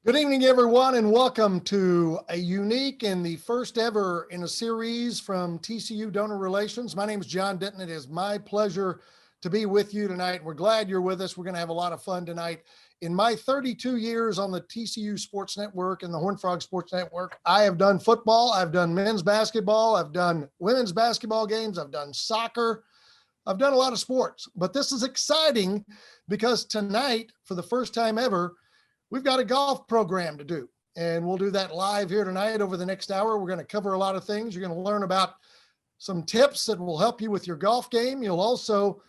Good evening, everyone, and welcome to a unique and the first ever in a series from TCU Donor Relations. My name is John Denton. It is my pleasure to be with you tonight. We're glad you're with us. We're going to have a lot of fun tonight. In my 32 years on the TCU Sports Network and the Horned Frog Sports Network, I have done football, I've done men's basketball, I've done women's basketball games, I've done soccer, I've done a lot of sports. But this is exciting because tonight, for the first time ever, we've got a golf program to do, and we'll do that live here tonight over the next hour. We're going to cover a lot of things. You're going to learn about some tips that will help you with your golf game. You'll also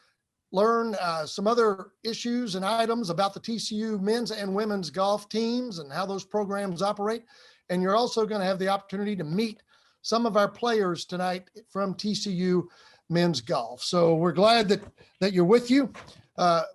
learn some other issues and items about the TCU men's and women's golf teams and how those programs operate. And you're also going to have the opportunity to meet some of our players tonight from TCU men's golf. So we're glad that you're with you.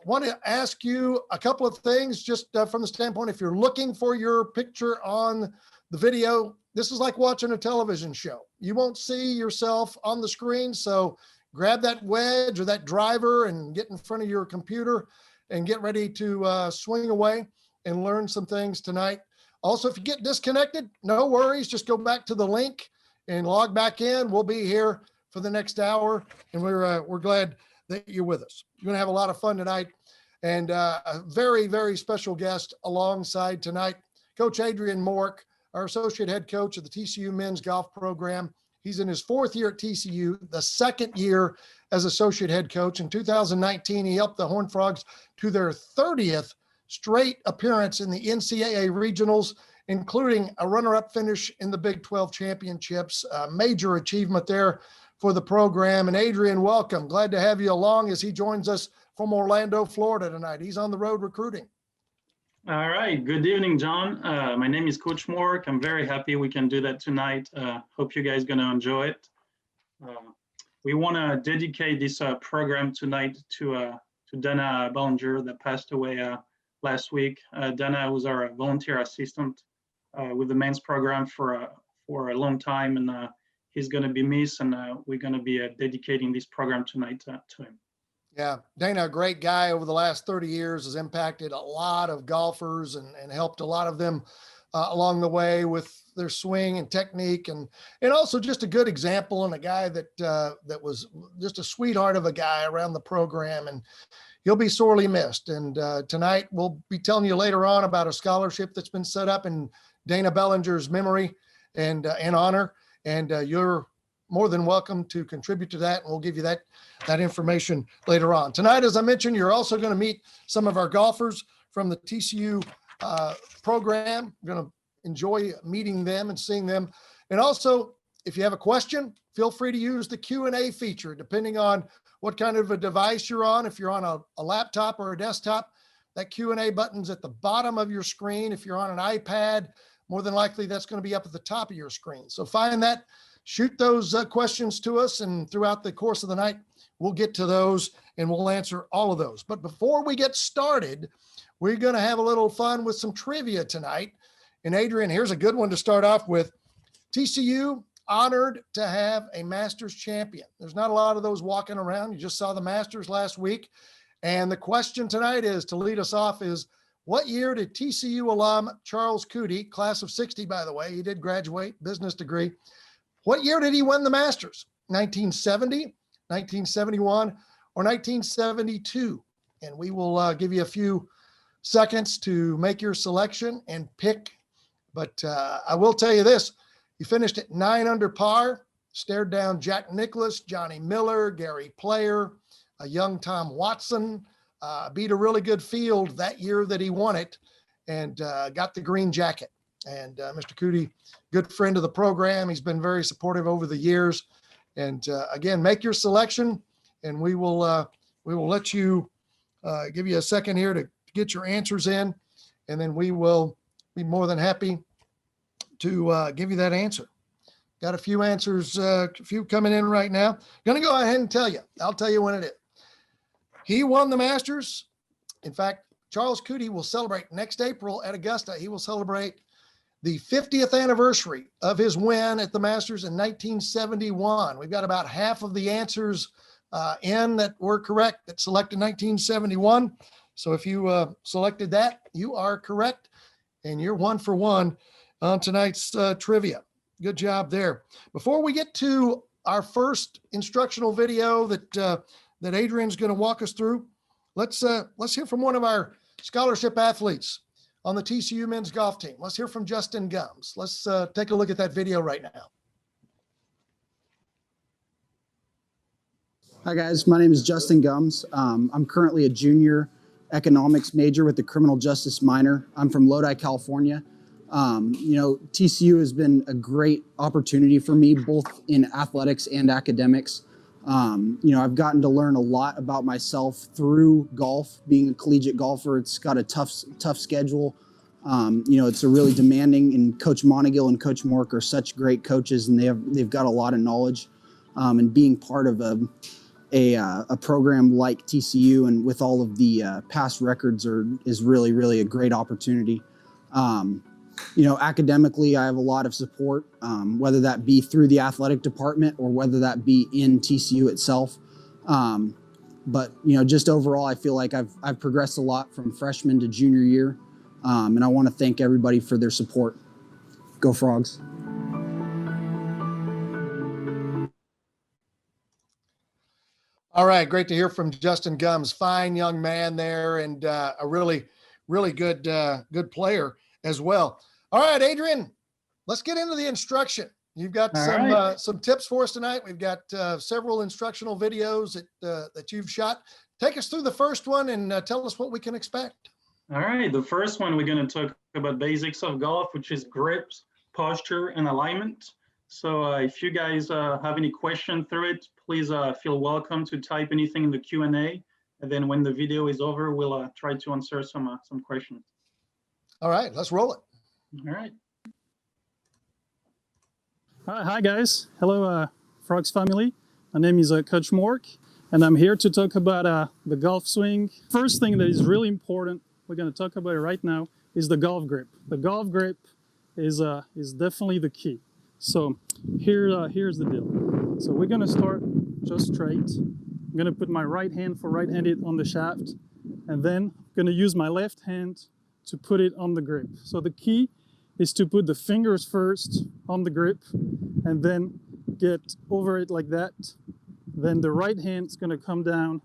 Want to ask you a couple of things just from the standpoint, if you're looking for your picture on the video, this is like watching a television show. You won't see yourself on the screen, so grab that wedge or that driver and get in front of your computer and get ready to swing away and learn some things tonight. Also, if you get disconnected, no worries. Just go back to the link and log back in. We'll be here for the next hour, and we're glad that you're with us. You're going to have a lot of fun tonight, and a very, very special guest alongside tonight, Coach Adrien Mork, our associate head coach of the TCU men's golf program. He's in his fourth year at TCU, the second year as associate head coach. In 2019, he helped the Horned Frogs to their 30th straight appearance in the NCAA regionals, including a runner-up finish in the Big 12 championships. A major achievement there for the program. And Adrien, welcome. Glad to have you along as he joins us from Orlando, Florida tonight. He's on the road recruiting. All right. Good evening, John. My name is Coach Mork. I'm very happy we can do that tonight. Hope you guys are going to enjoy it. We want to dedicate this program tonight to Dana Ballinger that passed away last week. Dana was our volunteer assistant with the men's program for a long time, and he's going to be missed, and we're going to be dedicating this program tonight to him. Yeah, Dana, a great guy over the last 30 years, has impacted a lot of golfers and helped a lot of them along the way with their swing and technique, and also just a good example and a guy that was just a sweetheart of a guy around the program, and he'll be sorely missed. And tonight we'll be telling you later on about a scholarship that's been set up in Dana Bellinger's memory and honor. And you're more than welcome to contribute to that, and we'll give you that information later on. Tonight, as I mentioned, you're also going to meet some of our golfers from the TCU program. You're going to enjoy meeting them and seeing them. And also, if you have a question, feel free to use the Q&A feature, depending on what kind of a device you're on. If you're on a laptop or a desktop, that Q&A button's at the bottom of your screen. If you're on an iPad, more than likely that's going to be up at the top of your screen. So find that, shoot those questions to us, and throughout the course of the night, we'll get to those and we'll answer all of those. But before we get started, we're going to have a little fun with some trivia tonight. And Adrien, here's a good one to start off with. TCU honored to have a Masters champion. There's not a lot of those walking around. You just saw the Masters last week. And the question tonight is, to lead us off, is what year did TCU alum Charles Coody, class of 60, by the way, he did graduate, business degree. What year did he win the Masters? 1970, 1971, or 1972? And we will give you a few seconds to make your selection and pick. But I will tell you this, he finished at 9 under par, stared down Jack Nicklaus, Johnny Miller, Gary Player, a young Tom Watson, beat a really good field that year that he won it, and got the green jacket. And Mr. Coody, good friend of the program. He's been very supportive over the years. And again, make your selection, and we will let you give you a second here to get your answers in, and then we will be more than happy to give you that answer. Got a few answers, a few coming in right now. Going to go ahead and tell you. I'll tell you when it is. He won the Masters. In fact, Charles Coody will celebrate next April at Augusta. He will celebrate the 50th anniversary of his win at the Masters in 1971. We've got about half of the answers in that were correct that selected 1971. So if you selected that, you are correct. and you're 1 for 1 on tonight's trivia. Good job there. Before we get to our first instructional video that Adrien's going to walk us through, let's hear from one of our scholarship athletes on the TCU men's golf team. Let's hear from Justin Gums. Let's take a look at that video right now. Hi guys, my name is Justin Gums. I'm currently a junior economics major with the criminal justice minor. I'm from Lodi, California. TCU has been a great opportunity for me, both in athletics and academics. I've gotten to learn a lot about myself through golf. Being a collegiate golfer, it's got a tough schedule. It's a really demanding, and Coach Montegill and Coach Mork are such great coaches, and they've got a lot of knowledge. And being part of a program like TCU and with all of the past records is really, really a great opportunity. Academically, I have a lot of support, whether that be through the athletic department or whether that be in TCU itself. But just overall, I feel like I've progressed a lot from freshman to junior year. And I want to thank everybody for their support. Go Frogs. All right, great to hear from Justin Gums. Fine young man there, and a really, really good player as well. All right, Adrien, let's get into the instruction. You've got some tips for us tonight. We've got several instructional videos that you've shot. Take us through the first one and tell us what we can expect. All right, the first one we're going to talk about basics of golf, which is grips, posture, and alignment. So if you guys have any question through it, please feel welcome to type anything in the Q&A. And then when the video is over, we'll try to answer some questions. All right, let's roll it. All right. Hi guys. Hello, Frogs family. My name is Coach Mork, and I'm here to talk about the golf swing. First thing that is really important, we're going to talk about it right now, is the golf grip. The golf grip is definitely the key. So here's the deal. So we're going to start just straight. I'm going to put my right hand for right-handed on the shaft, and then I'm going to use my left hand to put it on the grip. So the key is to put the fingers first on the grip and then get over it like that. Then the right hand is going to come down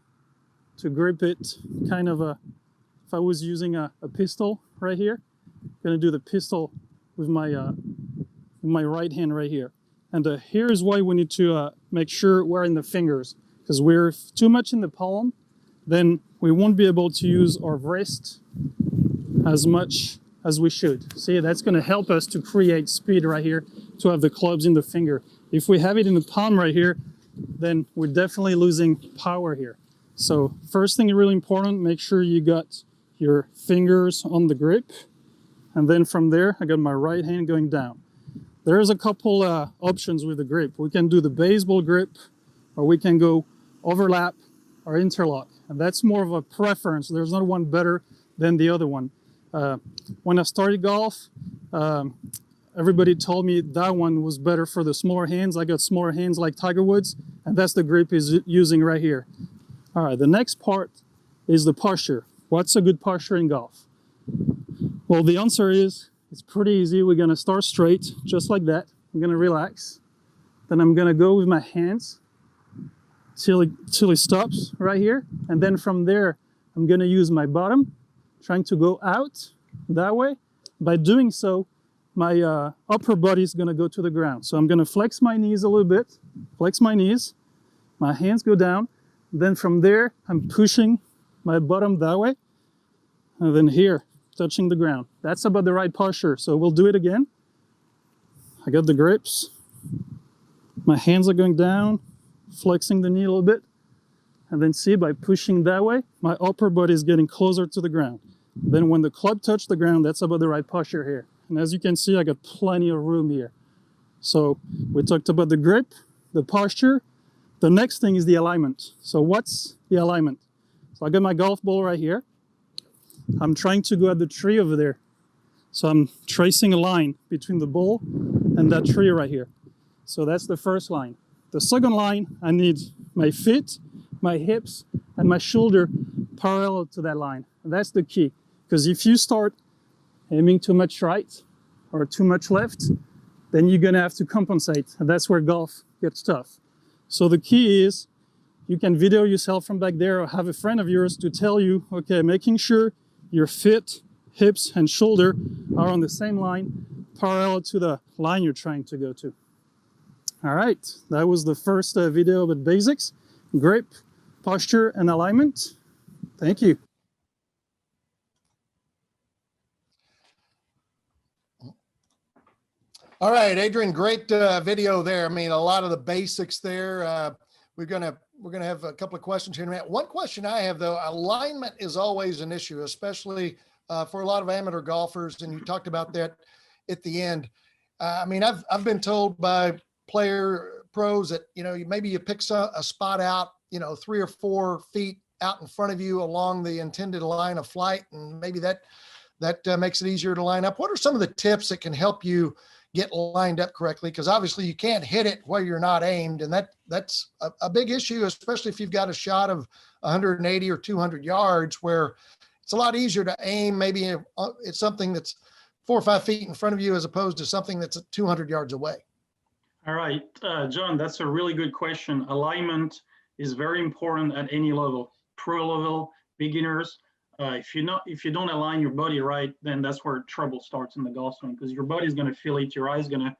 to grip it, kind of if I was using a pistol right here, I'm going to do the pistol with my right hand right here. And here's why we need to make sure we're in the fingers, because we're too much in the palm, then we won't be able to use our wrist as much as we should. See, that's going to help us to create speed right here, to have the clubs in the finger. If we have it in the palm right here, then we're definitely losing power here. So first thing really important, make sure you got your fingers on the grip. And then from there, I got my right hand going down. There's a couple options with the grip. We can do the baseball grip, or we can go overlap or interlock. And that's more of a preference. There's not one better than the other one. When I started golf, everybody told me that one was better for the smaller hands. I got smaller hands like Tiger Woods, and that's the grip he's using right here. All right, the next part is the posture. What's a good posture in golf? Well, the answer is, it's pretty easy. We're gonna start straight, just like that. I'm gonna relax. Then I'm gonna go with my hands till it stops right here. And then from there, I'm gonna use my bottom, trying to go out that way. By doing so, my upper body is gonna go to the ground. So I'm gonna flex my knees a little bit, flex my knees, my hands go down. Then from there, I'm pushing my bottom that way. And then here, touching the ground. That's about the right posture. So we'll do it again. I got the grips. My hands are going down, flexing the knee a little bit. And then see, by pushing that way, my upper body is getting closer to the ground. Then when the club touched the ground, that's about the right posture here. And as you can see, I got plenty of room here. So we talked about the grip, the posture. The next thing is the alignment. So what's the alignment? So I got my golf ball right here. I'm trying to go at the tree over there. So I'm tracing a line between the ball and that tree right here. So that's the first line. The second line, I need my feet, my hips, and my shoulder parallel to that line. And that's the key. Because if you start aiming too much right or too much left, then you're gonna have to compensate. And that's where golf gets tough. So the key is you can video yourself from back there or have a friend of yours to tell you, okay, making sure your feet, hips, and shoulder are on the same line, parallel to the line you're trying to go to. All right, that was the first video about basics, grip, posture, and alignment. Thank you. All right, Adrien, great video there. I mean, a lot of the basics there. We're gonna have a couple of questions here in a minute. One question I have though, alignment is always an issue, especially for a lot of amateur golfers. And you talked about that at the end. I mean, I've been told by pros that, you know, maybe you pick a spot out, you know, 3 or 4 feet out in front of you along the intended line of flight, and maybe that makes it easier to line up. What are some of the tips that can help you get lined up correctly? Because obviously you can't hit it where you're not aimed, and that's a big issue, especially if you've got a shot of 180 or 200 yards, where it's a lot easier to aim. Maybe it's something that's 4 or 5 feet in front of you as opposed to something that's 200 yards away. All right, John, that's a really good question. Alignment is very important at any level, pro level, beginners. If you don't align your body right, then that's where trouble starts in the golf swing, because your body's going to feel it, your eye's going to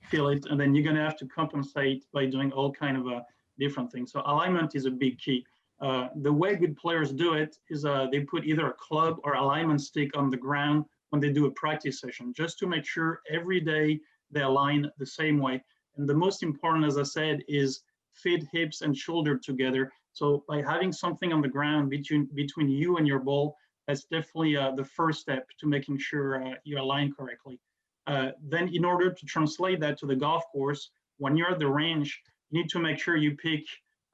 feel it, and then you're going to have to compensate by doing all kind of different things. So alignment is a big key. The way good players do it is they put either a club or alignment stick on the ground when they do a practice session, just to make sure every day they align the same way. And the most important, as I said, is feet, hips, and shoulder together. So by having something on the ground between you and your ball, that's definitely the first step to making sure you align correctly. Then in order to translate that to the golf course, when you're at the range, you need to make sure you pick,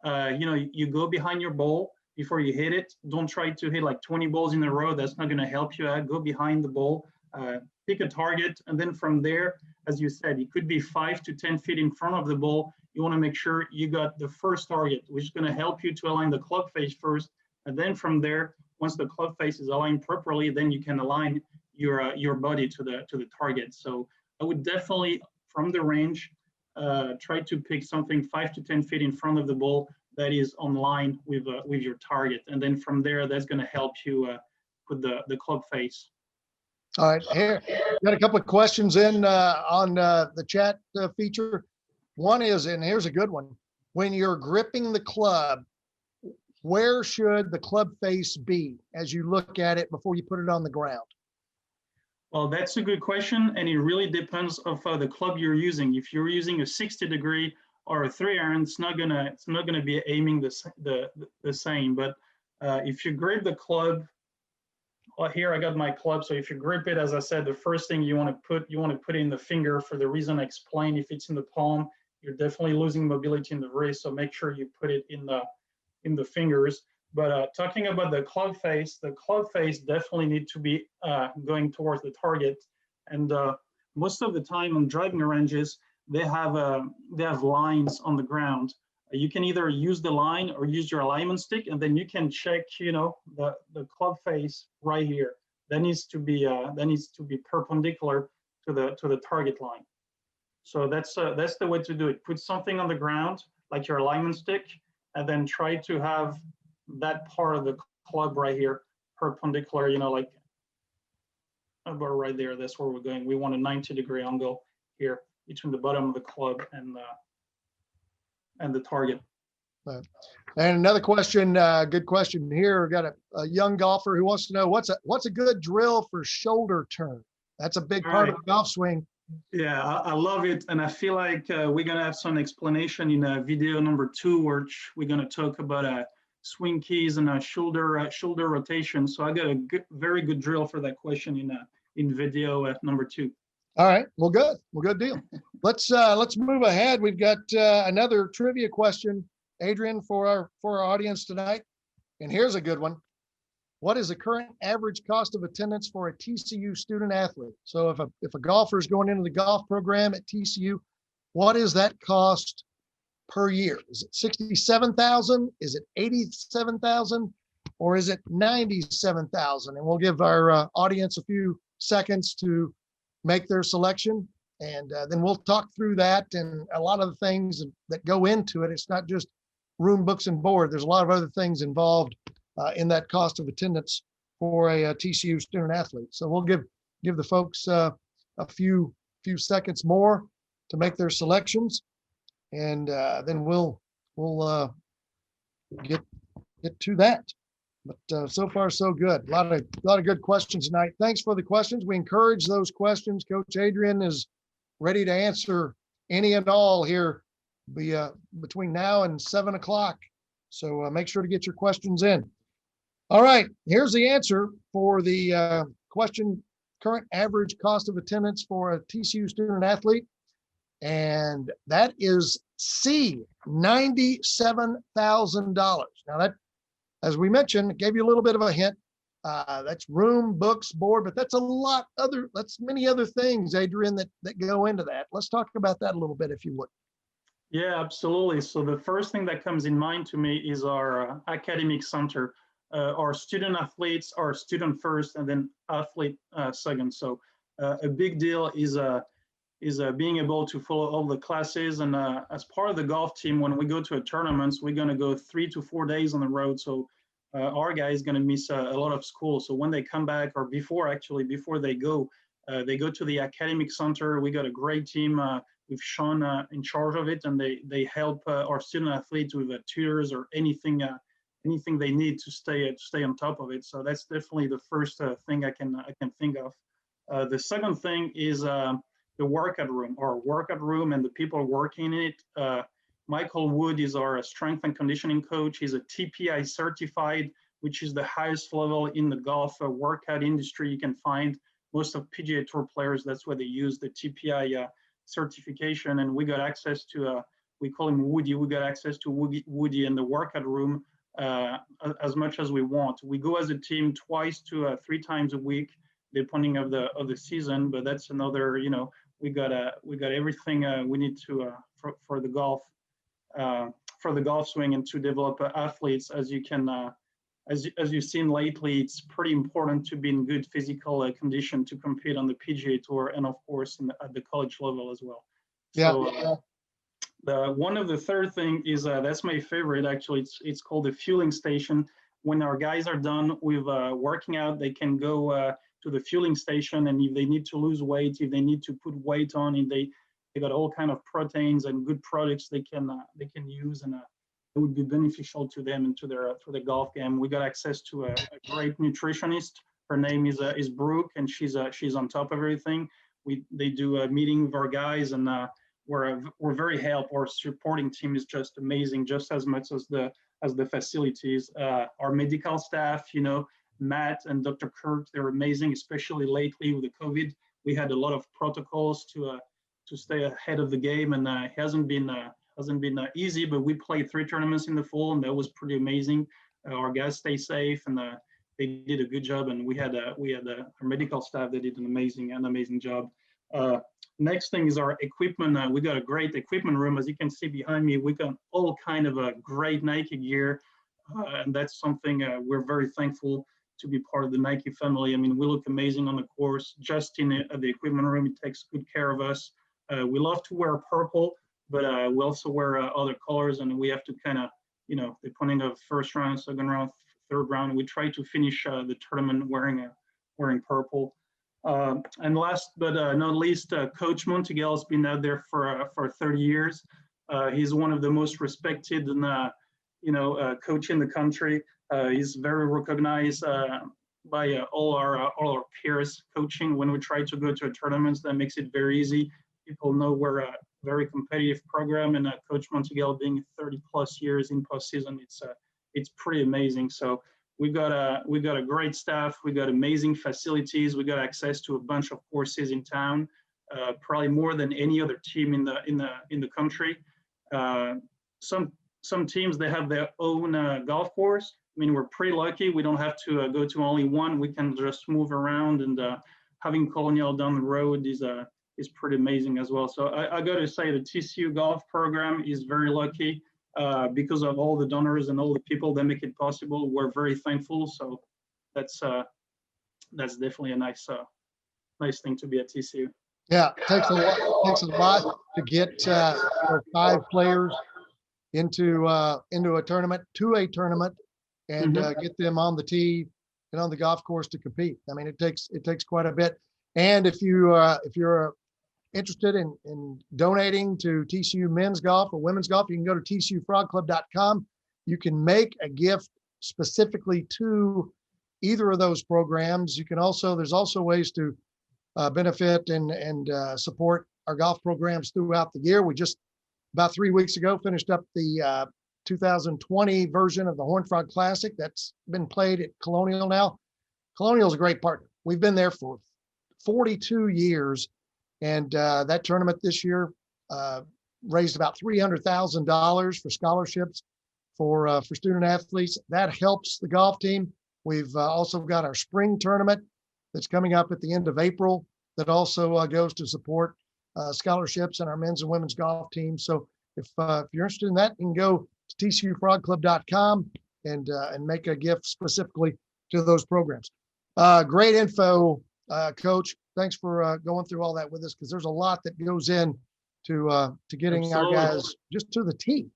you go behind your ball before you hit it. Don't try to hit like 20 balls in a row. That's not going to help you out. Go behind the ball, pick a target, and then from there, as you said, it could be 5 to 10 feet in front of the ball. You want to make sure you got the first target, which is going to help you to align the club face first. And then from there, once the club face is aligned properly, then you can align your body to the target. So I would definitely, from the range, try to pick something 5 to 10 feet in front of the ball that is on line with your target. And then from there, that's going to help you with the club face. All right, here, got a couple of questions in on the chat feature. One is, and here's a good one, when you're gripping the club, where should the club face be as you look at it before you put it on the ground? Well, that's a good question, and it really depends of the club you're using. If you're using a 60-degree or a 3-iron, it's not gonna be aiming the same. But if you grip the club, well, here I got my club. So if you grip it, as I said, the first thing you want to put in the finger for the reason I explained. If it's in the palm, you're definitely losing mobility in the wrist. So make sure you put it in the fingers. But talking about the club face definitely need to be going towards the target. And most of the time on driving ranges, they have lines on the ground. You can either use the line or use your alignment stick, and then you can check, the club face right here. That needs to be perpendicular to the target line. So that's the way to do it. Put something on the ground like your alignment stick, and then try to have that part of the club right here perpendicular. Like about right there. That's where we're going. We want a 90-degree angle here between the bottom of the club and the target. And another question, good question here. We've got a young golfer who wants to know what's a good drill for shoulder turn. That's a big part of the golf swing. Yeah, I love it, and I feel like we're gonna have some explanation in video number 2, which we're gonna talk about swing keys and shoulder rotation. So I got a very good drill for that question in video number 2. All right, well, good. Well, good deal. Let's move ahead. We've got another trivia question, Adrien, for our audience tonight. And here's a good one. What is the current average cost of attendance for a TCU student athlete? So if a golfer is going into the golf program at TCU, what is that cost per year? Is it $67,000? Is it $87,000? Or is it $97,000? And we'll give our audience a few seconds to make their selection. And then we'll talk through that and a lot of the things that go into it. It's not just room, books, and board. There's a lot of other things involved in that cost of attendance for a TCU student athlete. So we'll give the folks a few seconds more to make their selections, and then we'll get to that. But so far so good. A lot of good questions tonight. Thanks for the questions. We encourage those questions. Coach Adrien is ready to answer any and all here between now and 7 o'clock. So make sure to get your questions in. All right, here's the answer for the question: current average cost of attendance for a TCU student athlete. And that is C, $97,000. Now that, as we mentioned, gave you a little bit of a hint. That's room, books, board, but that's many other things, Adrien, that go into that. Let's talk about that a little bit, if you would. Yeah, absolutely. So the first thing that comes in mind to me is our academic center. Our student athletes are student first and then athlete second. So a big deal is being able to follow all the classes. And as part of the golf team, when we go to a tournament, we're going to go 3 to 4 days on the road. So our guys going to miss a lot of school. So when they come back, or before they go to the academic center. We got a great team with Sean in charge of it, and they help our student athletes with tutors or anything they need to stay on top of it. So that's definitely the first thing I can think of. The second thing is the workout room and the people working in it. Michael Wood is our strength and conditioning coach. He's a TPI certified, which is the highest level in the golf workout industry you can find. Most of PGA Tour players, that's where they use the TPI certification. And we got access to, we call him Woody. We got access to Woody in the workout room as much as we want. We go as a team 2 to 3 times a week, depending of the season. But that's another, we got everything we need to for the golf swing and to develop athletes. As you can as you've seen lately, it's pretty important to be in good physical condition to compete on the PGA Tour and of course at the college level as well. Yeah. So one of the third thing is that's my favorite actually. It's called the fueling station. When our guys are done with working out, they can go to the fueling station, and if they need to lose weight, if they need to put weight on, and they got all kind of proteins and good products they can use, and it would be beneficial to them and to their golf game. We got access to a great nutritionist. Her name is Brooke, and she's on top of everything. They do a meeting with our guys, and we're very helpful. Our supporting team is just amazing, just as much as the facilities. Our medical staff, Matt and Dr. Kurt, they're amazing, especially lately with the COVID. We had a lot of protocols to stay ahead of the game, and it hasn't been easy, but we played 3 tournaments in the fall, and that was pretty amazing. Our guys stay safe, and they did a good job, and we had our medical staff that did an amazing job. Next thing is our equipment. We got a great equipment room. As you can see behind me, we got all kind of great Nike gear, and that's something we're very thankful to be part of the Nike family. I mean, we look amazing on the course. Justin at the equipment room, he takes good care of us. We love to wear purple, but we also wear other colors, and we have to kind of, depending on first round, second round, third round, we try to finish the tournament wearing purple. And last but not least, Coach Montigal has been out there for 30 years. He's one of the most respected and coach in the country. He's very recognized by all our peers coaching. When we try to go to a tournament, that makes it very easy. People know we're a very competitive program, and Coach Montigal being 30 plus years in postseason, it's pretty amazing. So we got a great staff. We got amazing facilities. We got access to a bunch of courses in town, probably more than any other team in the country. Some teams, they have their own golf course. I mean, we're pretty lucky. We don't have to go to only one. We can just move around, and having Colonial down the road is pretty amazing as well. So I got to say the TCU Golf program is very lucky because of all the donors and all the people that make it possible. We're very thankful. So that's definitely a nice nice thing to be at TCU. Yeah, it takes a lot to get 5 players into a tournament, and get them on the tee and on the golf course to compete. I mean, it takes quite a bit. And if you're interested in donating to TCU men's golf or women's golf, you can go to tcufrogclub.com. You can make a gift specifically to either of those programs. You can also, there's also ways to benefit and support our golf programs throughout the year. We just about 3 weeks ago finished up the 2020 version of the Horned Frog Classic that's been played at Colonial now. Colonial is a great partner. We've been there for 42 years, and that tournament this year raised about $300,000 for scholarships for student athletes. That helps the golf team. We've also got our spring tournament that's coming up at the end of April that also goes to support scholarships and our men's and women's golf teams. So if you're interested in that, you can go to tcufrogclub.com and make a gift specifically to those programs. Great info, Coach. Thanks for going through all that with us, because there's a lot that goes in to getting Absolutely. our guys just to the tee,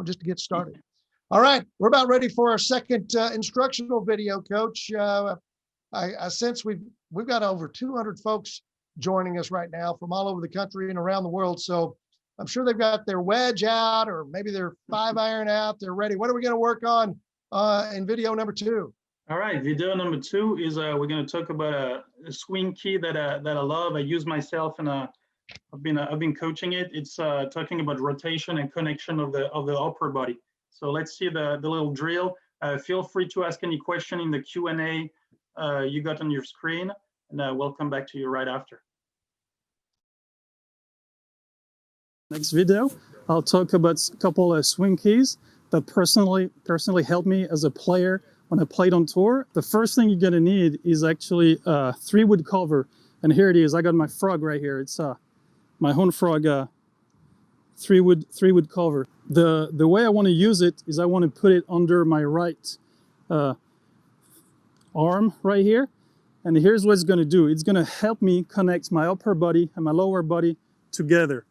just to get started. All right, we're about ready for our second instructional video, Coach. I sense we've got over 200 folks joining us right now from all over the country and around the world. So I'm sure they've got their wedge out, or maybe their 5-iron out. They're ready. What are we going to work on in video number 2? All right, video number 2 is we're going to talk about a swing key that I love. I use myself, and I've been coaching it. It's talking about rotation and connection of the upper body. So let's see the little drill. Feel free to ask any question in the Q&A you got on your screen, and we'll come back to you right after. Next video, I'll talk about a couple of swing keys that personally helped me as a player when I played on tour. The first thing you're gonna need is actually a 3-wood cover, and here it is. I got my frog right here. It's my Horned Frog 3-wood cover. The way I want to use it is I want to put it under my right arm right here, and here's what it's going to do. It's going to help me connect my upper body and my lower body together,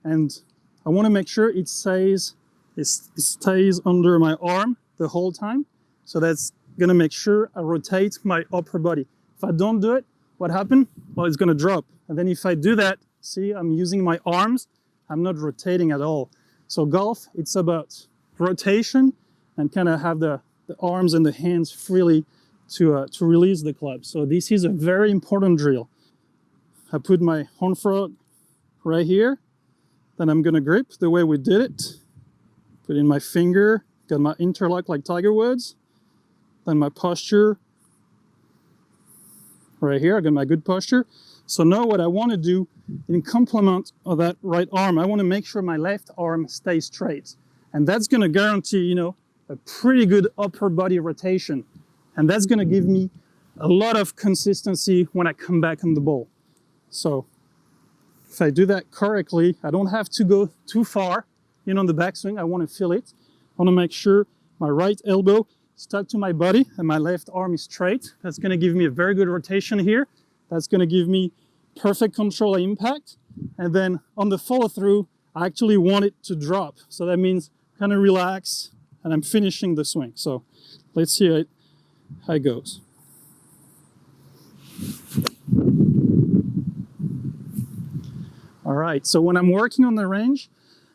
and I want to make sure it stays under my arm the whole time. So that's going to make sure I rotate my upper body. If I don't do it, what happened? Well, it's going to drop. And then if I do that, see, I'm using my arms. I'm not rotating at all. So golf, it's about rotation and kind of have the arms and the hands freely to release the club. So this is a very important drill. I put my Horned Frog right here. Then I'm going to grip the way we did it. Put in my finger, got my interlock like Tiger Woods. Then my posture right here. I got my good posture. So now what I want to do in complement of that right arm, I want to make sure my left arm stays straight. And that's going to guarantee, a pretty good upper body rotation. And that's going to give me a lot of consistency when I come back on the ball. So if I do that correctly, I don't have to go too far on the backswing. I want to feel it. I want to make sure my right elbow is stuck to my body and my left arm is straight. That's going to give me a very good rotation here. That's going to give me perfect control of impact. And then on the follow through, I actually want it to drop. So that means kind of relax and I'm finishing the swing. So let's see how it goes. All right, so when I'm working on the range,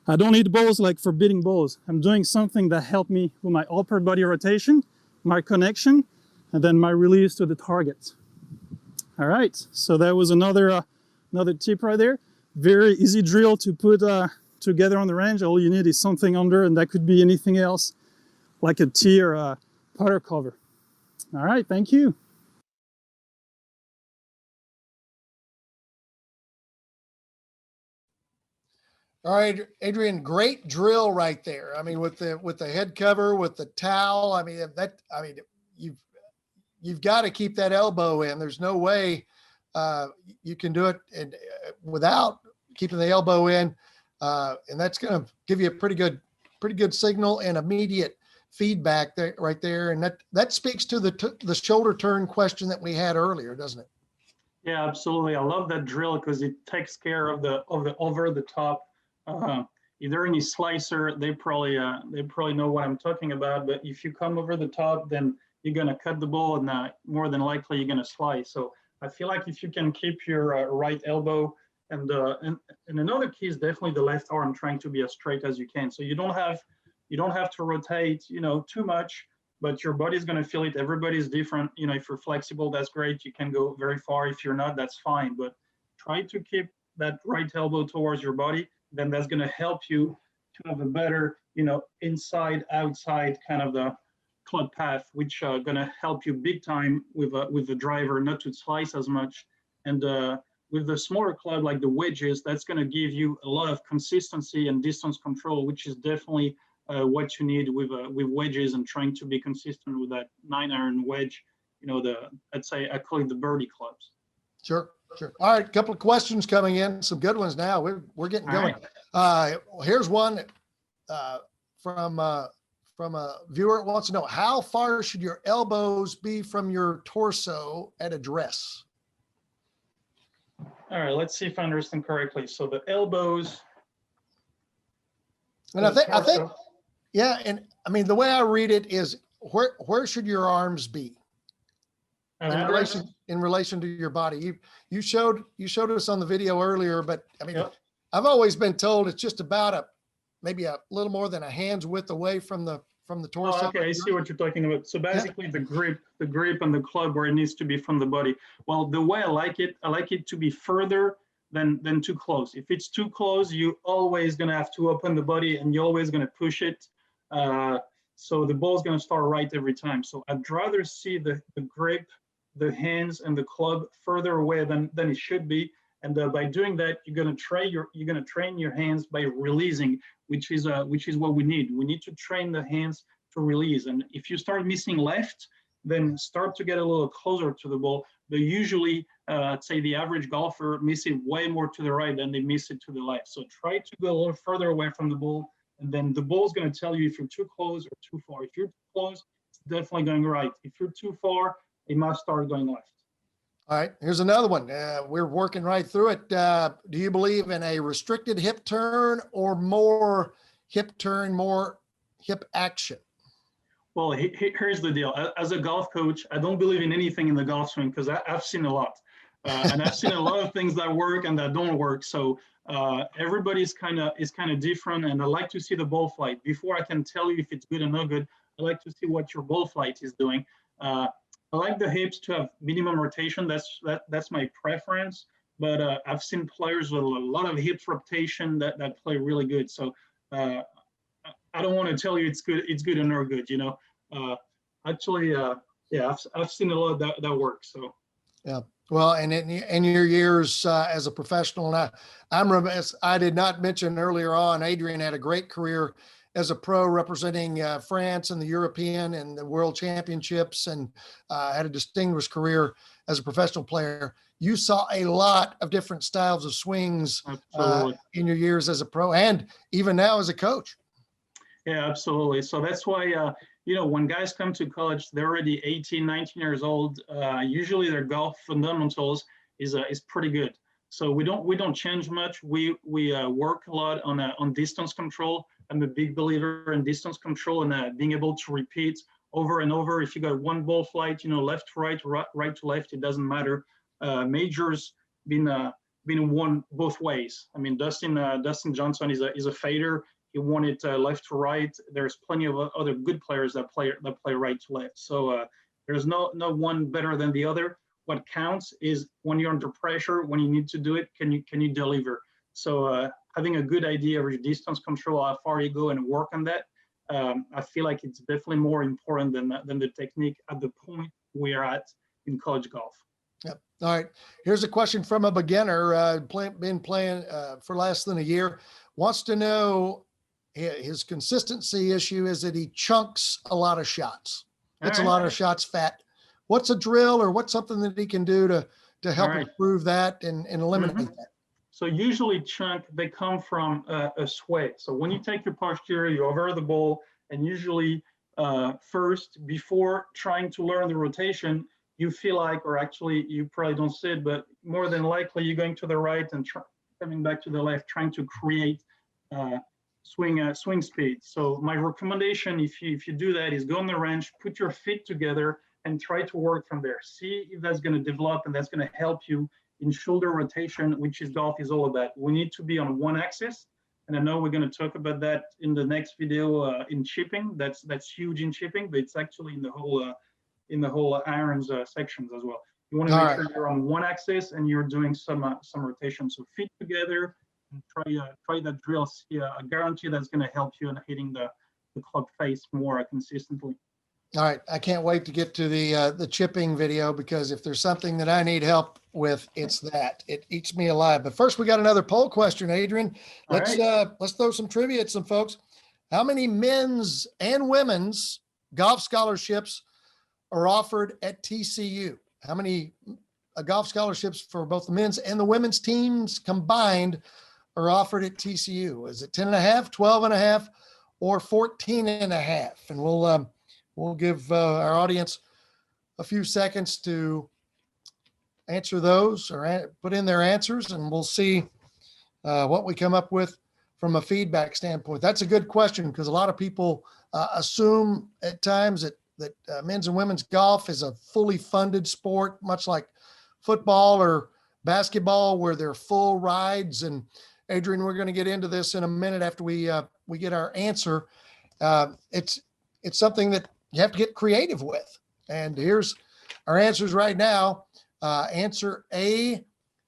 I don't need balls like forbidding balls. I'm doing something that helped me with my upper body rotation, my connection, and then my release to the target. All right, so that was another tip right there. Very easy drill to put together on the range. All you need is something under, and that could be anything else, like a tee or a putter cover. All right, thank you. All right, Adrien, great drill right there. I mean, with the head cover, with the towel. I mean, you've got to keep that elbow in. There's no way you can do it without keeping the elbow in, and that's going to give you a pretty good signal and immediate feedback there, right there. And that speaks to the shoulder turn question that we had earlier, doesn't it? Yeah, absolutely. I love that drill because it takes care of the over the top. Uh, if there are any slicer, they probably know what I'm talking about. But if you come over the top, then you're gonna cut the ball, and more than likely you're gonna slice. So I feel like if you can keep your right elbow, and another key is definitely the left arm, trying to be as straight as you can. So you don't have to rotate, too much, but your body's going to feel it. Everybody's different. If you're flexible, that's great. You can go very far. If you're not, that's fine. But try to keep that right elbow towards your body. Then that's going to help you to have a better, inside, outside kind of the club path, which are going to help you big time with the driver, not to slice as much. And with the smaller club, like the wedges, that's going to give you a lot of consistency and distance control, which is definitely what you need with wedges, and trying to be consistent with that 9-iron wedge. I'd say I call it the birdie clubs. Sure. All right, a couple of questions coming in, some good ones now. We're getting going. Here's one from a viewer that wants to know, how far should your elbows be from your torso at address? All right, let's see if I understand correctly. So the elbows. And I think, yeah. And I mean, the way I read it is, where should your arms be in relation to your body? You showed us on the video earlier, but I mean, yep. I've always been told it's just about maybe a little more than a hand's width away from the torso. Oh, okay, I see what you're talking about. So basically, yeah. the grip and the club where it needs to be from the body. Well, the way I like it to be further than too close. If it's too close, you always gonna have to open the body, and you're always gonna push it. So the ball's gonna start right every time. So I'd rather see the grip, the hands, and the club further away than it should be. And by doing that, you're gonna train your hands by releasing, which is what we need. We need to train the hands to release. And if you start missing left, then start to get a little closer to the ball. But usually, I'd say the average golfer miss it way more to the right than they miss it to the left. So try to go a little further away from the ball, and then the ball's going to tell you if you're too close or too far. If you're too close, it's definitely going right. If you're too far, it might start going left. All right, here's another one. We're working right through it. Do you believe in a restricted hip turn or more hip turn, more hip action? Well, here's the deal. As a golf coach, I don't believe in anything in the golf swing because I've seen a lot. And I've seen a lot of things that work and that don't work. So everybody's kind of different. And I like to see the ball flight. Before I can tell you if it's good or not good, I like to see what your ball flight is doing. I like the hips to have minimum rotation. That's my preference. But I've seen players with a lot of hips rotation that play really good. So I don't want to tell you it's good or not good. Actually, yeah, I've seen a lot that works. So yeah. Well, and in your years as a professional, and I'm remiss, I did not mention earlier on, Adrien had a great career as a pro representing France and the European and the World Championships, and had a distinguished career as a professional player. You saw a lot of different styles of swings in your years as a pro, and even now as a coach. Yeah, absolutely. So that's why, when guys come to college, they're already 18, 19 years old. Usually their golf fundamentals is pretty good. So we don't change much. We work a lot on distance control. I'm a big believer in distance control and being able to repeat over and over. If you got one ball flight, left to right, right to left, it doesn't matter. Majors been won both ways. I mean, Dustin Johnson is a fader. He won it left to right. There's plenty of other good players that play right to left. So there's no one better than the other. What counts is when you're under pressure, when you need to do it, can you deliver? So having a good idea of your distance control, how far you go, and work on that, I feel like it's definitely more important than the technique at the point we're at in college golf. Yep. All right. Here's a question from a beginner, been playing for less than a year, wants to know. His consistency issue is that he chunks a lot of shots. It's a lot of shots fat. What's a drill or what's something that he can do to help improve that and eliminate that? So usually chunk, they come from a sway. So when you take your posture, you over the ball, and usually first, before trying to learn the rotation, you feel like, or actually you probably don't see it, but more than likely you're going to the right and coming back to the left, trying to create swing speed. So my recommendation, if you do that, is go on the range, put your feet together, and try to work from there. See if that's going to develop, and that's going to help you in shoulder rotation, which is golf is all about. We need to be on one axis, and I know we're going to talk about that in the next video in chipping. That's huge in chipping, but it's actually in the whole irons sections as well. You want to make sure you're on one axis and you're doing some rotation. So feet together, and try that drill. See, I guarantee that's going to help you in hitting the club face more consistently. All right, I can't wait to get to the chipping video, because if there's something that I need help with, it's that. It eats me alive. But first, we got another poll question, Adrien. Let's throw some trivia at some folks. How many men's and women's golf scholarships are offered at TCU? How many golf scholarships for both the men's and the women's teams combined are offered at TCU? Is it 10.5, 12.5, or 14.5? And we'll give our audience a few seconds to answer those, or put in their answers, and we'll see what we come up with from a feedback standpoint. That's a good question, because a lot of people assume at times that men's and women's golf is a fully funded sport, much like football or basketball, where they're full rides. And Adrien, we're going to get into this in a minute after we get our answer. It's something that you have to get creative with. And here's our answers right now. Answer A,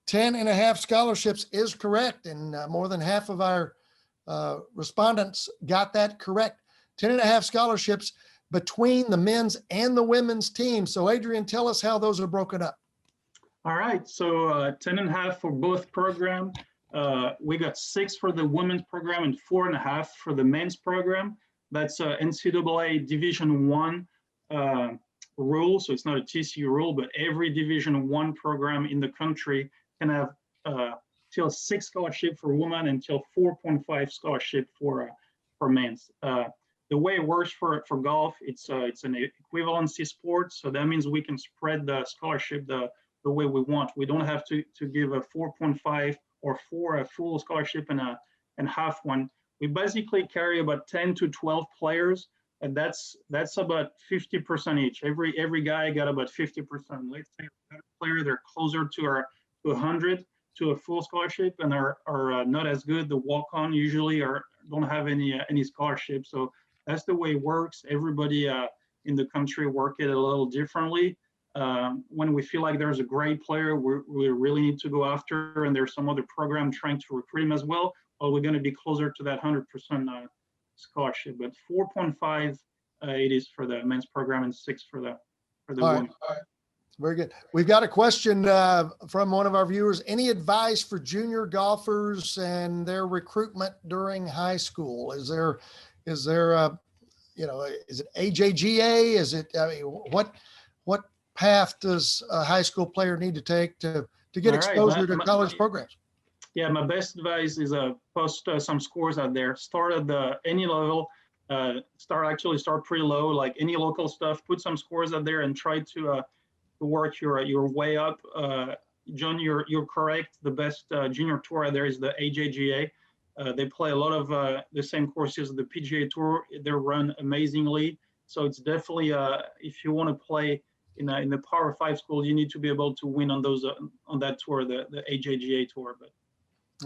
10.5 scholarships is correct. And more than half of our respondents got that correct. 10.5 scholarships between the men's and the women's team. So Adrien, tell us how those are broken up. All right, so 10.5 for both programs. We got 6 for the women's program and 4.5 for the men's program. That's NCAA Division I rule. So it's not a TCU rule, but every Division I program in the country can have till 6 scholarship for women and till 4.5 scholarship for men's. The way it works for golf, it's an equivalency sport. So that means we can spread the scholarship the way we want. We don't have to give a 4.5 or 4 a full scholarship and half one. We basically carry about 10 to 12 players, and that's about 50% each. Every guy got about 50%. Let's say a player, they're closer to 100 to a full scholarship, and are not as good. The walk-on usually don't have any scholarship. So that's the way it works. Everybody in the country work it a little differently. When we feel like there's a great player, we really need to go after, and there's some other program trying to recruit him as well. Well, we're going to be closer to that 100% scholarship. But 4.5 it is for the men's program, and 6 for the women. All right. Very good. We've got a question from one of our viewers. Any advice for junior golfers and their recruitment during high school? Is there is it AJGA? Is it, what path does a high school player need to take to get exposure to college programs? Yeah, my best advice is post some scores out there. Start at any level. Start pretty low, like any local stuff. Put some scores out there and try to work your way up. John, you're correct. The best junior tour out there is the AJGA. They play a lot of the same courses as the PGA Tour. They're run amazingly. So it's definitely if you want to play in the Power 5 school, you need to be able to win on those on that tour, the AJGA tour. But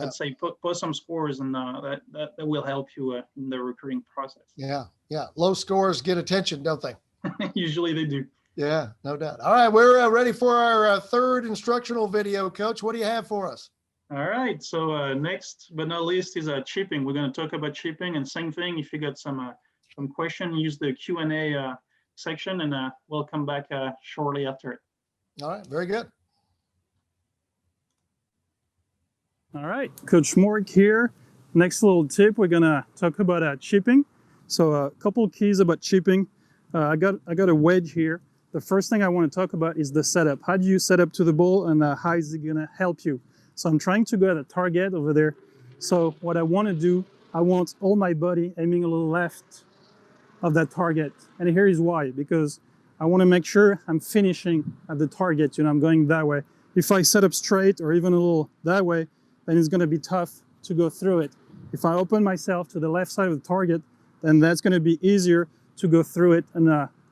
I'd say put some scores, and that will help you in the recruiting process. Yeah. Low scores get attention, don't they? Usually they do. Yeah, no doubt. All right, we're ready for our third instructional video, Coach. What do you have for us? All right, so next but not least is chipping. We're going to talk about chipping, and same thing. If you got some question, use the Q&A section, and we'll come back shortly after it. All right, very good. All right, Coach Mork here. Next little tip, we're gonna talk about chipping. So a couple keys about chipping. I got a wedge here. The first thing I want to talk about is the setup. How do you set up to the ball, and how is it gonna help you? So I'm trying to go at a target over there. So what I want to do, I want all my body aiming a little left of that target. And here is why, because I want to make sure I'm finishing at the target, I'm going that way. If I set up straight or even a little that way, then it's going to be tough to go through it. If I open myself to the left side of the target, then that's going to be easier to go through it and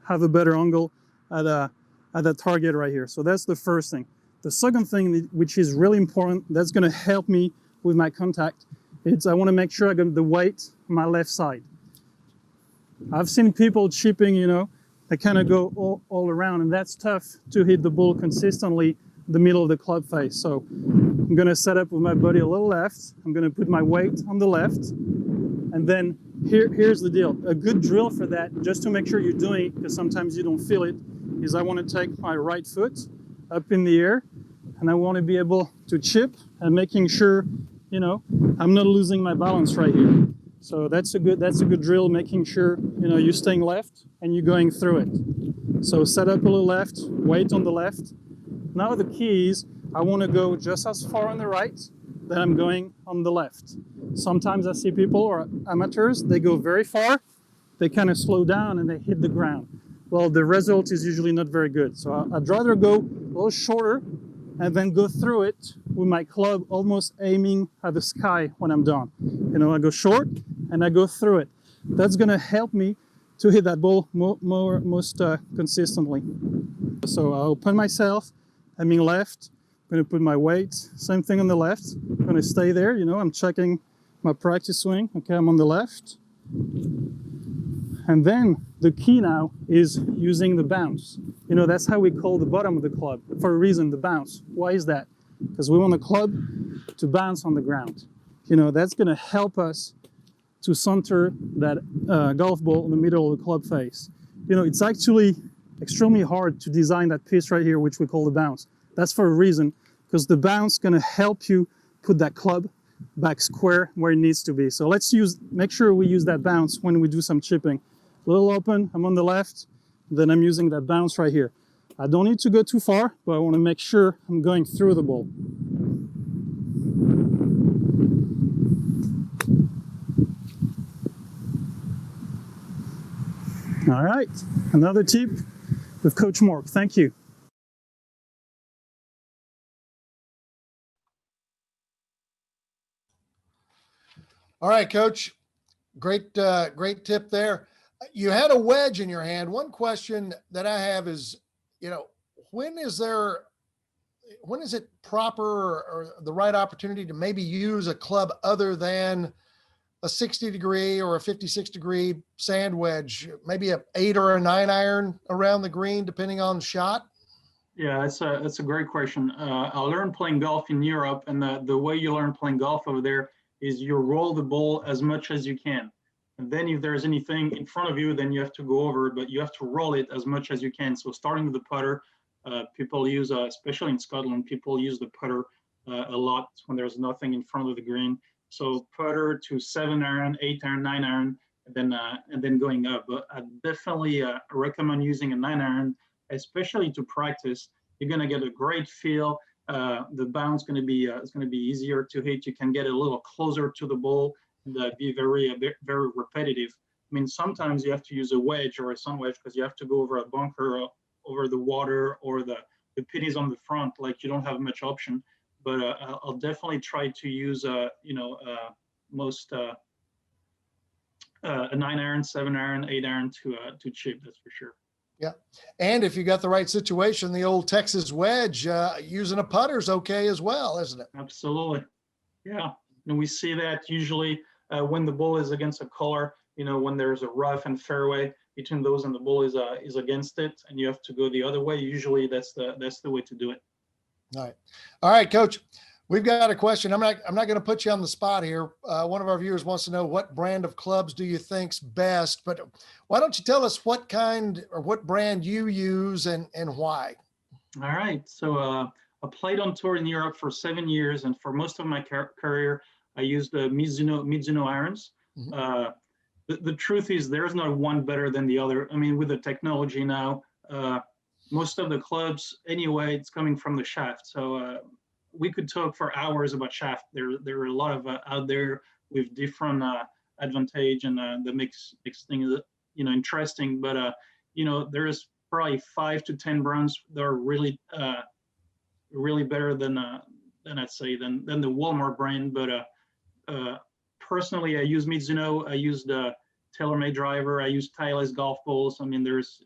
have a better angle at that target right here. So that's the first thing. The second thing, which is really important, that's going to help me with my contact, is I want to make sure I got the weight on my left side. I've seen people chipping, they kind of go all around, and that's tough to hit the ball consistently in the middle of the club face. So I'm going to set up with my body a little left. I'm going to put my weight on the left. And then here's the deal. A good drill for that, just to make sure you're doing it, because sometimes you don't feel it, is I want to take my right foot up in the air, and I want to be able to chip and making sure, I'm not losing my balance right here. So that's a good drill, making sure, you're staying left and you're going through it. So set up a little left, weight on the left. Now the key is I want to go just as far on the right that I'm going on the left. Sometimes I see people or amateurs, they go very far, they kind of slow down and they hit the ground. Well, the result is usually not very good. So I'd rather go a little shorter and then go through it with my club almost aiming at the sky when I'm done. I go short and I go through it. That's going to help me to hit that ball most consistently. So I'll open myself, aiming left, I'm going to put my weight, same thing on the left. I'm going to stay there, I'm checking my practice swing. Okay, I'm on the left. And then the key now is using the bounce. That's how we call the bottom of the club, for a reason, the bounce. Why is that? Because we want the club to bounce on the ground. That's going to help us to center that golf ball in the middle of the club face. It's actually extremely hard to design that piece right here, which we call the bounce. That's for a reason, because the bounce is going to help you put that club back square where it needs to be. So make sure we use that bounce when we do some chipping. A little open, I'm on the left, then I'm using that bounce right here. I don't need to go too far, but I want to make sure I'm going through the ball. All right, another tip with Coach Mork. Thank you. All right, Coach. Great tip there. You had a wedge in your hand. One question that I have is, when is it proper or the right opportunity to maybe use a club other than a 60-degree or a 56-degree sand wedge, maybe an 8 or a 9 iron around the green, depending on the shot? Yeah, that's a great question. I learned playing golf in Europe, and the way you learn playing golf over there is you roll the ball as much as you can. And then if there's anything in front of you, then you have to go over, but you have to roll it as much as you can. So starting with the putter, people use, especially in Scotland, people use the putter a lot when there's nothing in front of the green. So putter to 7 iron, 8 iron, 9 iron, and then going up. But I definitely recommend using a 9 iron, especially to practice. You're gonna get a great feel. The bounce going to be it's going to be easier to hit. You can get a little closer to the ball and be very repetitive. I mean, sometimes you have to use a wedge or a sun wedge because you have to go over a bunker, over the water, or the pin is on the front. Like you don't have much option. But I'll definitely try to use most a 9 iron, 7 iron, 8 iron to chip. That's for sure. Yeah. And if you got the right situation, the old Texas wedge, using a putter's okay as well, isn't it? Absolutely. Yeah. And we see that usually when the ball is against a color, when there's a rough and fairway between those and the ball is against it and you have to go the other way. Usually that's the way to do it. All right, Coach. We've got a question. I'm not going to put you on the spot here. One of our viewers wants to know, what brand of clubs do you think's best? But why don't you tell us what kind or what brand you use and why? All right. So I played on tour in Europe for 7 years, and for most of my career, I used the Mizuno irons. Mm-hmm. The truth is, there's not one better than the other. I mean, with the technology now, most of the clubs, anyway, it's coming from the shaft. So we could talk for hours about shaft. There are a lot of out there with different advantage, and that makes things interesting. But there is probably 5 to 10 brands that are really really better than I'd say than the Walmart brand. But personally, I use Mizuno. I use the TaylorMade driver. I use Titleist golf balls. I mean, there's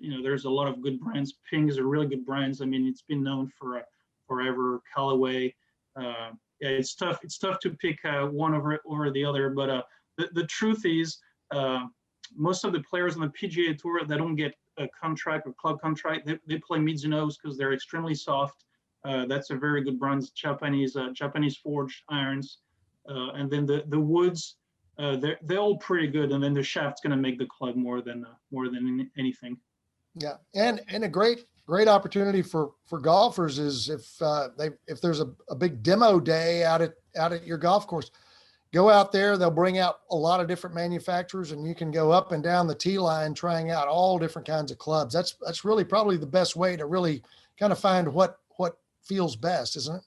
a lot of good brands. Pings are really good brands. I mean, it's been known for forever. Callaway. Yeah, it's tough. It's tough to pick one over the other. But the truth is, most of the players on the PGA Tour that don't get a contract or club contract, they play Mizuno's because they're extremely soft. That's a very good brand. Japanese forged irons, and then the woods. They're all pretty good, and then the shaft's going to make the club more than anything. Yeah, and a great opportunity for golfers is if there's a big demo day out at your golf course, go out there. They'll bring out a lot of different manufacturers, and you can go up and down the tee line trying out all different kinds of clubs. That's really probably the best way to really kind of find what feels best, isn't it?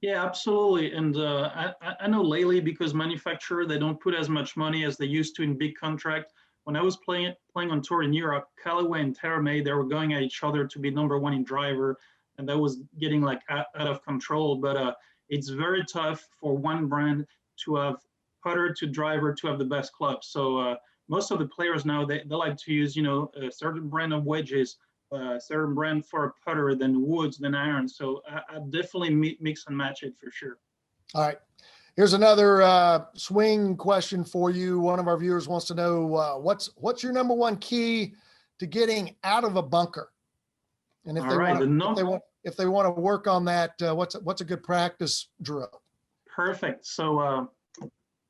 Yeah, absolutely. And I know lately, because manufacturer, they don't put as much money as they used to in big contract. When I was playing on tour in Europe, Callaway and TaylorMade, they were going at each other to be #1 in driver, and that was getting like out of control. But it's very tough for one brand to have putter to driver to have the best club. So most of the players now, they like to use, a certain brand of wedges, certain brand for a putter, then woods, then iron. So I definitely mix and match it for sure. All right. Here's another swing question for you. One of our viewers wants to know what's your #1 key to getting out of a bunker? And if they want to work on that, what's a good practice drill? Perfect. So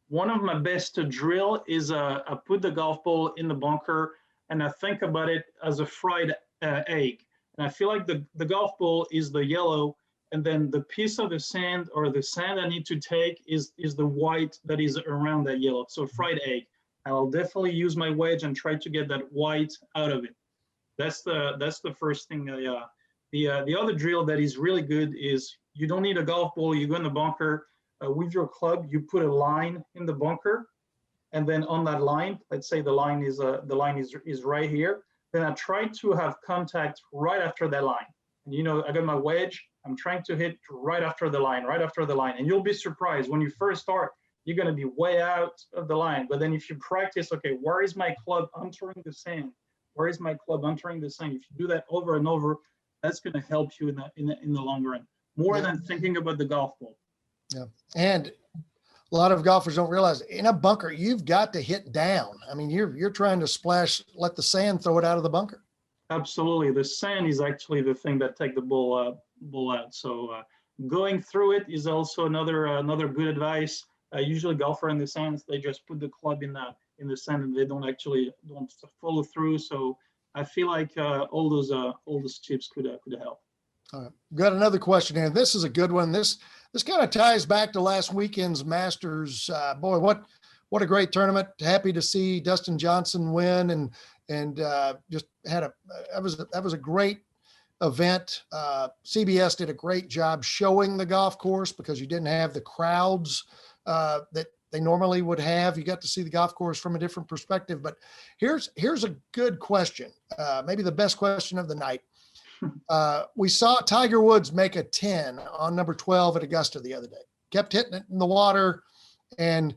one of my best drill is I put the golf ball in the bunker and I think about it as a fried egg. And I feel like the golf ball is the yellow, and then the piece of the sand or the sand I need to take is the white that is around that yellow. So fried egg. I'll definitely use my wedge and try to get that white out of it. That's the first thing. The other drill that is really good is you don't need a golf ball. You go in the bunker with your club. You put a line in the bunker, and then on that line, let's say the line is right here. Then I try to have contact right after that line. And I got my wedge. I'm trying to hit right after the line. And you'll be surprised when you first start, you're going to be way out of the line. But then if you practice, okay, where is my club entering the sand? If you do that over and over, that's going to help you in the long run, more than thinking about the golf ball. Yeah. And a lot of golfers don't realize in a bunker, you've got to hit down. I mean, you're trying to splash, let the sand throw it out of the bunker. Absolutely. The sand is actually the thing that take the ball out. So going through it is also another good advice. Usually golfer in the sands, they just put the club in the sand and they don't follow through. So I feel like all those tips could help. All right. Got another question here. This is a good one. This kind of ties back to last weekend's Masters. Boy, what a great tournament. Happy to see Dustin Johnson win and just had that was a great event. CBS did a great job showing the golf course because you didn't have the crowds that they normally would have. You got to see the golf course from a different perspective. But here's a good question, maybe the best question of the night. We saw Tiger Woods make a 10 on number 12 at Augusta the other day. Kept hitting it in the water. And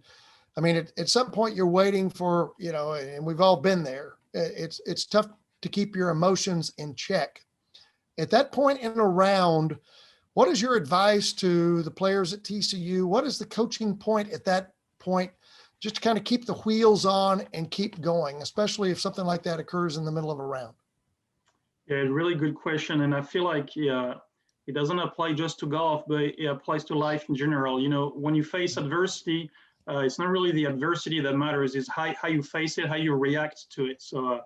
I mean, at some point you're waiting for, and we've all been there. It's tough to keep your emotions in check. At that point in a round, what is your advice to the players at TCU? What is the coaching point at that point, just to kind of keep the wheels on and keep going, especially if something like that occurs in the middle of a round? Yeah, really good question. And I feel like, it doesn't apply just to golf, but it applies to life in general. When you face adversity, it's not really the adversity that matters, it's how you face it, how you react to it. So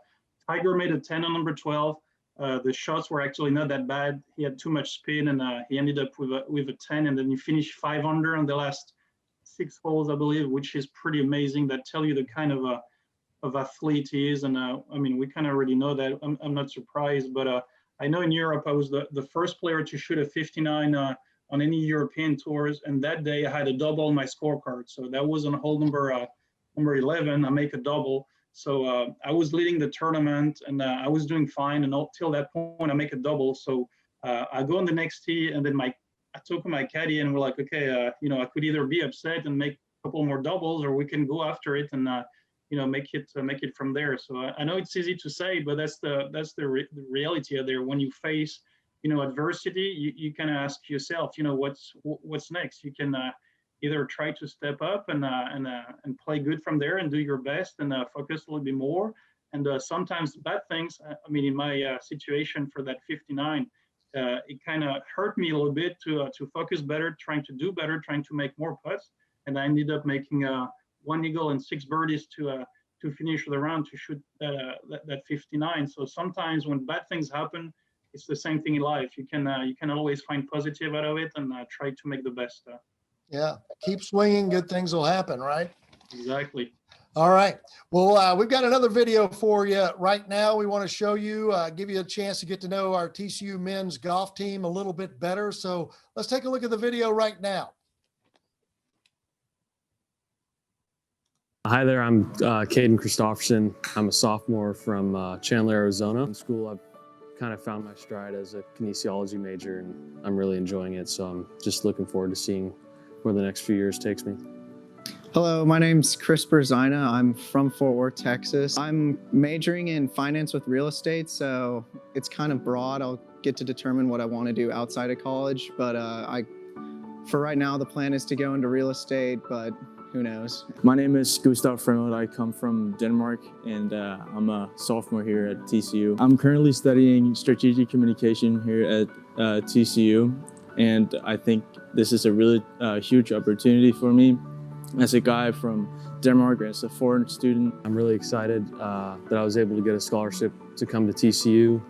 Tiger made a 10 on number 12. The shots were actually not that bad. He had too much spin, and he ended up with a 10, and then he finished 5 under on the last 6 holes, I believe, which is pretty amazing. That tell you the kind of athlete he is. And we kind of already know that. I'm not surprised, but I know in Europe I was the first player to shoot a 59 on any European tours, and that day I had a double on my scorecard. So that was on hole number 11. I make a double. So I was leading the tournament, and I was doing fine. And until that point, I make a double. So I go on the next tee, and then I talk to my caddy, and we're like, okay, I could either be upset and make a couple more doubles, or we can go after it and make it from there. So I know it's easy to say, but that's the reality out there. When you face adversity, you kind of ask yourself, what's next. You can either try to step up and play good from there and do your best and focus a little bit more. And sometimes bad things. I mean, in my situation for that 59, it kind of hurt me a little bit to focus better, trying to do better, trying to make more putts, and I ended up making 1 eagle and 6 birdies to finish the round to shoot that 59. So sometimes when bad things happen, it's the same thing in life. You can always find positive out of it and try to make the best. Yeah, keep swinging, good things will happen, right? Exactly. All right. Well, we've got another video for you right now. We want to show you, give you a chance to get to know our TCU men's golf team a little bit better. So let's take a look at the video right now. Hi there, I'm Caden Christofferson. I'm a sophomore from Chandler, Arizona. In school, I've kind of found my stride as a kinesiology major, and I'm really enjoying it. So I'm just looking forward to seeing where the next few years takes me. Hello, my name's Chris Berzina. I'm from Fort Worth, Texas. I'm majoring in finance with real estate, so it's kind of broad. I'll get to determine what I want to do outside of college, but for right now, the plan is to go into real estate, but who knows? My name is Gustav Fremod. I come from Denmark, and I'm a sophomore here at TCU. I'm currently studying strategic communication here at TCU, and I think this is a really huge opportunity for me as a guy from Denmark, as a foreign student. I'm really excited that I was able to get a scholarship to come to TCU.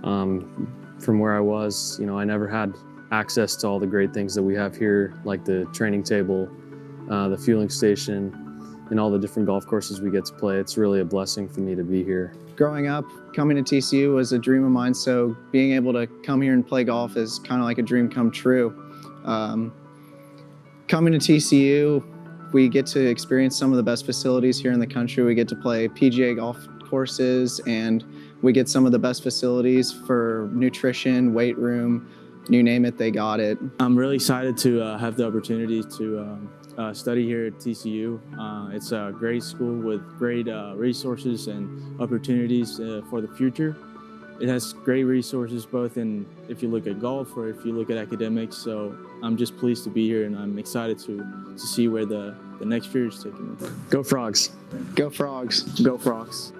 From where I was, I never had access to all the great things that we have here, like the training table, the fueling station, and all the different golf courses we get to play. It's really a blessing for me to be here. Growing up, coming to TCU was a dream of mine, so being able to come here and play golf is kind of like a dream come true. Coming to TCU, we get to experience some of the best facilities here in the country. We get to play PGA golf courses, and we get some of the best facilities for nutrition, weight room, you name it, they got it. I'm really excited to have the opportunity to study here at TCU. It's a great school with great resources and opportunities for the future. It has great resources both in, if you look at golf or if you look at academics. So I'm just pleased to be here, and I'm excited to see where the next year is taking me. Go Frogs! Go Frogs! Go Frogs!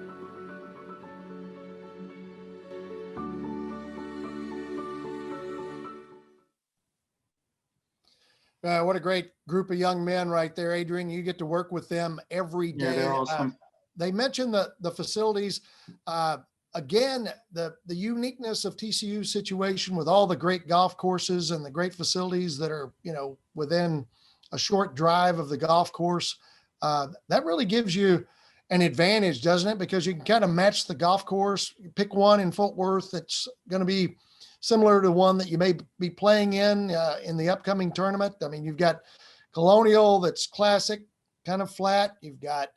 What a great group of young men right there, Adrien. You get to work with them every day. Yeah, they're awesome. They mentioned the facilities. Again, the uniqueness of TCU's situation with all the great golf courses and the great facilities that are, within a short drive of the golf course. That really gives you an advantage, doesn't it? Because you can kind of match the golf course. You pick one in Fort Worth that's going to be similar to one that you may be playing in the upcoming tournament. I mean, you've got Colonial that's classic, kind of flat. You've got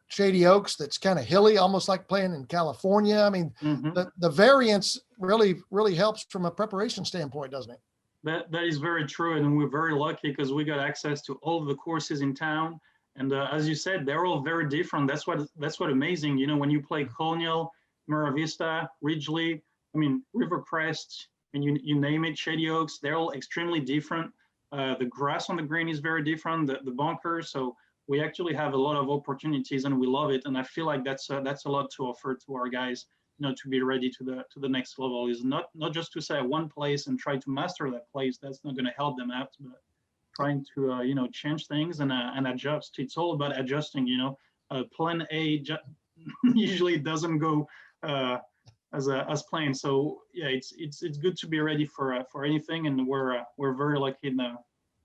Shady Oaks that's kind of hilly, almost like playing in California. I mean, the variance really helps from a preparation standpoint, doesn't it? That is very true, and we're very lucky because we got access to all of the courses in town. And as you said, they're all very different. That's what amazing. When you play Colonial, Mira Vista, Ridgely, Rivercrest, and you name it, Shady Oaks, they're all extremely different. The grass on the green is very different, the bunkers. So we actually have a lot of opportunities, and we love it. And I feel like that's a lot to offer to our guys, to be ready to the next level. Is not just to say one place and try to master that place. That's not going to help them out, but trying to change things and adjust. It's all about adjusting. Plan A usually doesn't go as planned. So yeah, it's good to be ready for anything, and we're very lucky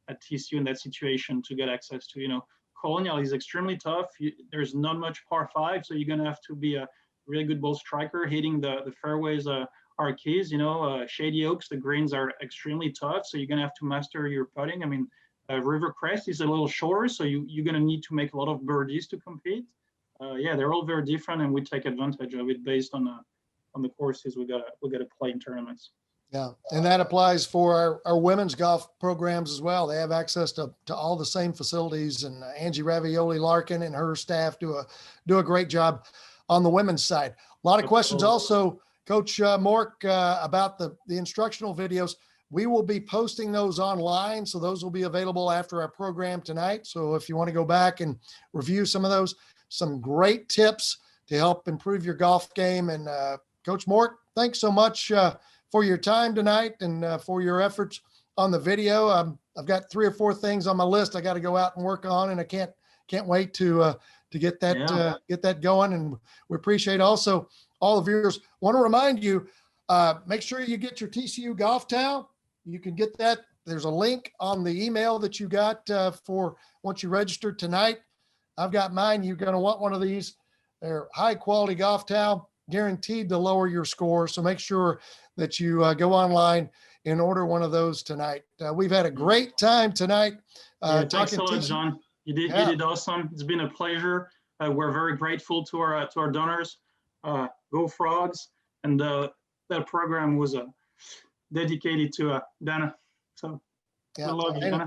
at TCU in that situation to get access to. Colonial is extremely tough. There's not much par 5, so you're gonna have to be a really good ball striker, hitting the fairways are keys. Shady Oaks, the greens are extremely tough, so you're gonna have to master your putting. Rivercrest is a little shorter, so you're going to need to make a lot of birdies to compete. Yeah, they're all very different, and we take advantage of it based on the courses we gotta play in tournaments. Yeah, and that applies for our women's golf programs as well. They have access to all the same facilities, and Angie Ravioli Larkin and her staff do a great job on the women's side. A lot of questions also, Coach Mork, about the instructional videos. We will be posting those online, so those will be available after our program tonight. So if you want to go back and review some of those, some great tips to help improve your golf game. And Coach Mork, thanks so much for your time tonight and for your efforts on the video. I've got 3 or 4 things on my list I got to go out and work on, and I can't wait to get that going. And we appreciate also all the viewers. Want to remind you, make sure you get your TCU golf towel. You can get that. There's a link on the email that you got for once you registered tonight. I've got mine. You're going to want one of these. They're high quality golf towel, guaranteed to lower your score. So make sure that you go online and order one of those tonight. We've had a great time tonight. Thanks a lot, John. You did awesome. It's been a pleasure. We're very grateful to our donors. Go Frogs, and that program was dedicated to Dana. So I love you, Dana.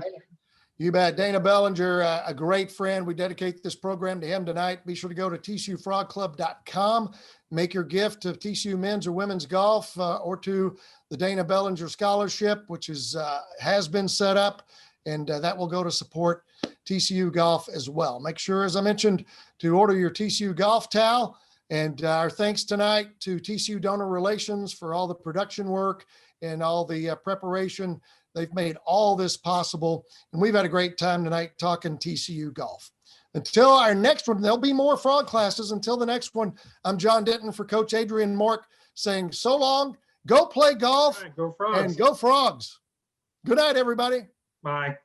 You bet. Dana Bellinger, a great friend. We dedicate this program to him tonight. Be sure to go to tcufrogclub.com. Make your gift to TCU men's or women's golf or to the Dana Bellinger Scholarship, which has been set up, and that will go to support TCU golf as well. Make sure, as I mentioned, to order your TCU golf towel. And our thanks tonight to TCU Donor Relations for all the production work and all the preparation. They've made all this possible. And we've had a great time tonight talking TCU golf. Until our next one, there'll be more frog classes. Until the next one, I'm John Denton for Coach Adrien Mork saying so long, go play golf, Go Frogs. and go Frogs. Good night, everybody. Bye.